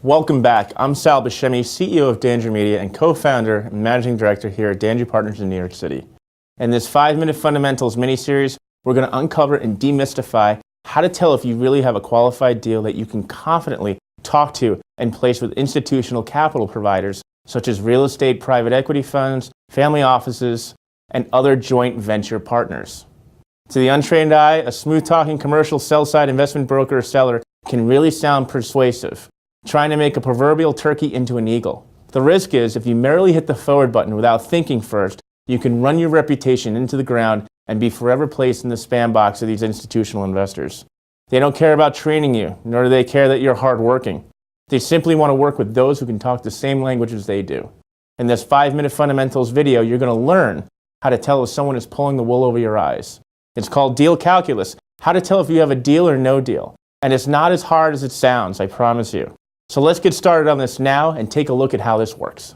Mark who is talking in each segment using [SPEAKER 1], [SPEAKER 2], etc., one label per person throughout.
[SPEAKER 1] Welcome back. I'm Sal Buscemi, CEO of Dandrew Media and co-founder and managing director here at Dandrew Partners in New York City. In this 5-minute fundamentals mini-series, we're going to uncover and demystify how to tell if you really have a qualified deal that you can confidently talk to and place with institutional capital providers such as real estate, private equity funds, family offices, and other joint venture partners. To the untrained eye, a smooth-talking commercial sell-side investment broker or seller can really sound persuasive, trying to make a proverbial turkey into an eagle. The risk is, if you merely hit the forward button without thinking first, you can run your reputation into the ground and be forever placed in the spam box of these institutional investors. They don't care about training you, nor do they care that you're hardworking. They simply want to work with those who can talk the same language as they do. In this 5-minute fundamentals video, you're going to learn how to tell if someone is pulling the wool over your eyes. It's called deal calculus, how to tell if you have a deal or no deal. And it's not as hard as it sounds, I promise you. So let's get started on this now and take a look at how this works.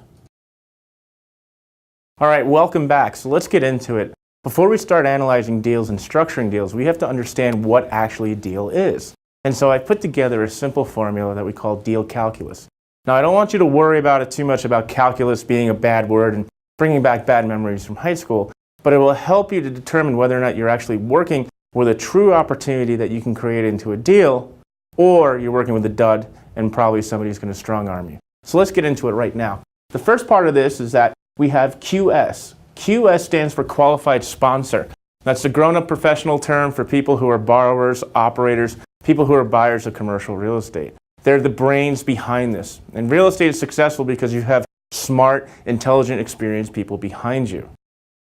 [SPEAKER 1] All right, welcome back. So let's get into it. Before we start analyzing deals and structuring deals, we have to understand what actually a deal is. And so I put together a simple formula that we call deal calculus. Now, I don't want you to worry about it too much about calculus being a bad word and bringing back bad memories from high school, but it will help you to determine whether or not you're actually working with a true opportunity that you can create into a deal, or you're working with a dud and probably somebody's going to strong-arm you. So let's get into it right now. The first part of this is that we have QS. QS stands for Qualified Sponsor. That's the grown-up professional term for people who are borrowers, operators, people who are buyers of commercial real estate. They're the brains behind this. And real estate is successful because you have smart, intelligent, experienced people behind you.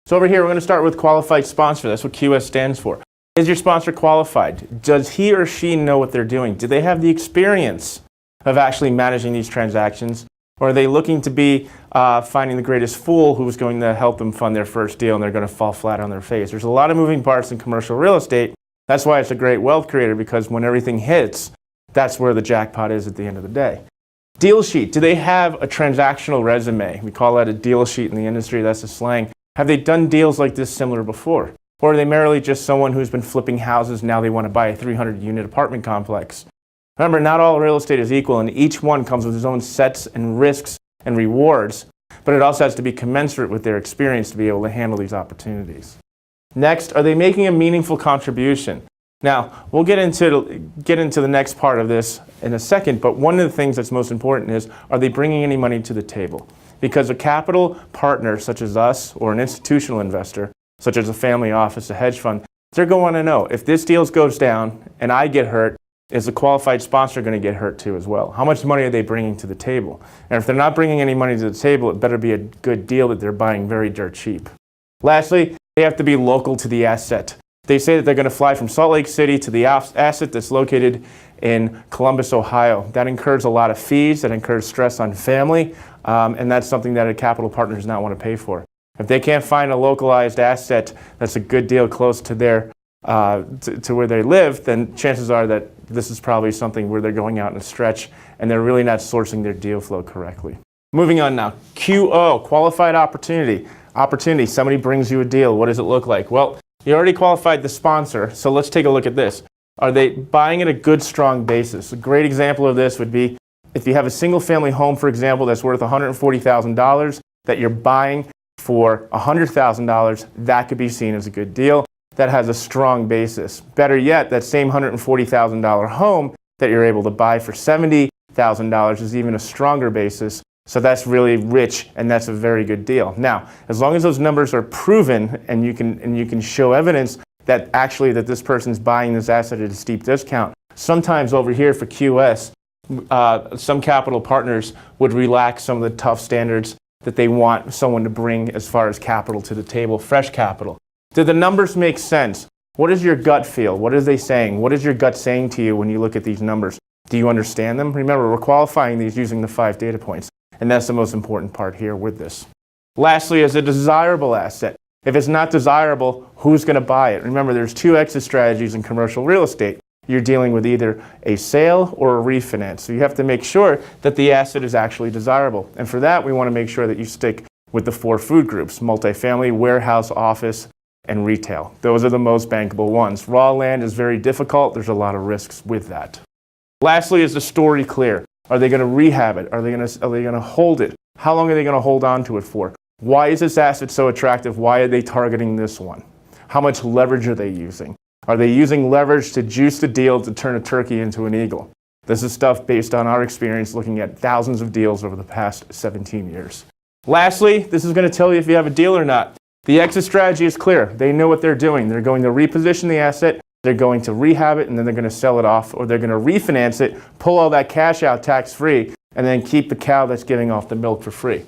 [SPEAKER 1] So over here, we're going to start with Qualified Sponsor. That's what QS stands for. Is your sponsor qualified? Does he or she know what they're doing? Do they have the experience of actually managing these transactions? Or are they looking to be finding the greatest fool who's going to help them fund their first deal and they're going to fall flat on their face? There's a lot of moving parts in commercial real estate. That's why it's a great wealth creator, because when everything hits, that's where the jackpot is at the end of the day. Deal sheet. Do they have a transactional resume? We call that a deal sheet in the industry. That's the slang. Have they done deals like this similar before? Or are they merely just someone who's been flipping houses, now they want to buy a 300-unit apartment complex? Remember, not all real estate is equal, and each one comes with its own sets and risks and rewards, but it also has to be commensurate with their experience to be able to handle these opportunities. Next, are they making a meaningful contribution? Now, we'll get into the next part of this in a second, but one of the things that's most important is, are they bringing any money to the table? Because a capital partner such as us, or an institutional investor, such as a family office, a hedge fund, they're going to want to know, if this deal goes down and I get hurt, is the qualified sponsor going to get hurt too as well? How much money are they bringing to the table? And if they're not bringing any money to the table, it better be a good deal that they're buying very dirt cheap. Lastly, they have to be local to the asset. They say that they're going to fly from Salt Lake City to the asset that's located in Columbus, Ohio. That incurs a lot of fees, that incurs stress on family, and that's something that a capital partner does not want to pay for. If they can't find a localized asset that's a good deal close to their to where they live, then chances are that this is probably something where they're going out in a stretch and they're really not sourcing their deal flow correctly. Moving on now, QO, Qualified Opportunity. Opportunity, somebody brings you a deal. What does it look like? Well, you already qualified the sponsor, so let's take a look at this. Are they buying at a good, strong basis? A great example of this would be if you have a single-family home, for example, that's worth $140,000, that you're buying for $100,000, that could be seen as a good deal. That has a strong basis. Better yet, that same $140,000 home that you're able to buy for $70,000 is even a stronger basis. So that's really rich, and that's a very good deal. Now, as long as those numbers are proven and you can show evidence that actually that this person's buying this asset at a steep discount, sometimes over here for QS, some capital partners would relax some of the tough standards that they want someone to bring as far as capital to the table, fresh capital. Do the numbers make sense? What is your gut feel? What are they saying? What is your gut saying to you when you look at these numbers? Do you understand them? Remember, we're qualifying these using the 5 data points, and that's the most important part here with this. Lastly, is a desirable asset. If it's not desirable, who's going to buy it? Remember, there's 2 exit strategies in commercial real estate. You're dealing with either a sale or a refinance. So you have to make sure that the asset is actually desirable. And for that, we want to make sure that you stick with the 4 food groups: multifamily, warehouse, office, and retail. Those are the most bankable ones. Raw land is very difficult. There's a lot of risks with that. Lastly, is the story clear? Are they going to rehab it? Are they going to hold it? How long are they going to hold on to it for? Why is this asset so attractive? Why are they targeting this one? How much leverage are they using? Are they using leverage to juice the deal to turn a turkey into an eagle? This is stuff based on our experience looking at thousands of deals over the past 17 years. Lastly, this is going to tell you if you have a deal or not. The exit strategy is clear. They know what they're doing. They're going to reposition the asset, they're going to rehab it, and then they're going to sell it off, or they're going to refinance it, pull all that cash out tax-free, and then keep the cow that's giving off the milk for free.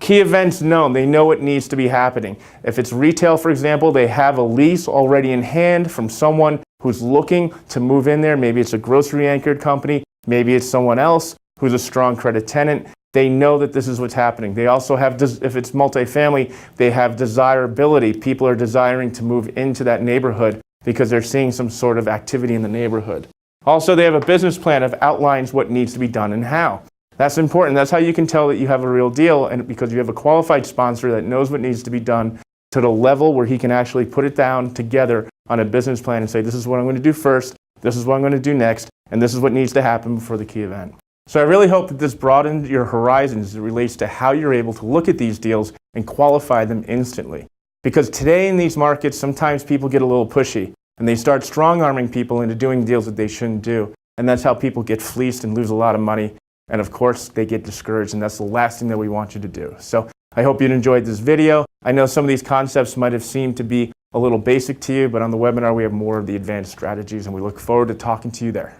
[SPEAKER 1] Key events known. They know what needs to be happening. If it's retail, for example, they have a lease already in hand from someone who's looking to move in there. Maybe it's a grocery anchored company. Maybe it's someone else who's a strong credit tenant. They know that this is what's happening. They also have, if it's multifamily, they have desirability. People are desiring to move into that neighborhood because they're seeing some sort of activity in the neighborhood. Also, they have a business plan that outlines what needs to be done and how. That's important. That's how you can tell that you have a real deal, and because you have a qualified sponsor that knows what needs to be done to the level where he can actually put it down together on a business plan and say, this is what I'm going to do first, this is what I'm going to do next, and this is what needs to happen before the key event. So I really hope that this broadened your horizons as it relates to how you're able to look at these deals and qualify them instantly. Because today in these markets, sometimes people get a little pushy and they start strong-arming people into doing deals that they shouldn't do. And that's how people get fleeced and lose a lot of money. And of course, they get discouraged, and that's the last thing that we want you to do. So I hope you enjoyed this video. I know some of these concepts might have seemed to be a little basic to you, but on the webinar we have more of the advanced strategies, and we look forward to talking to you there.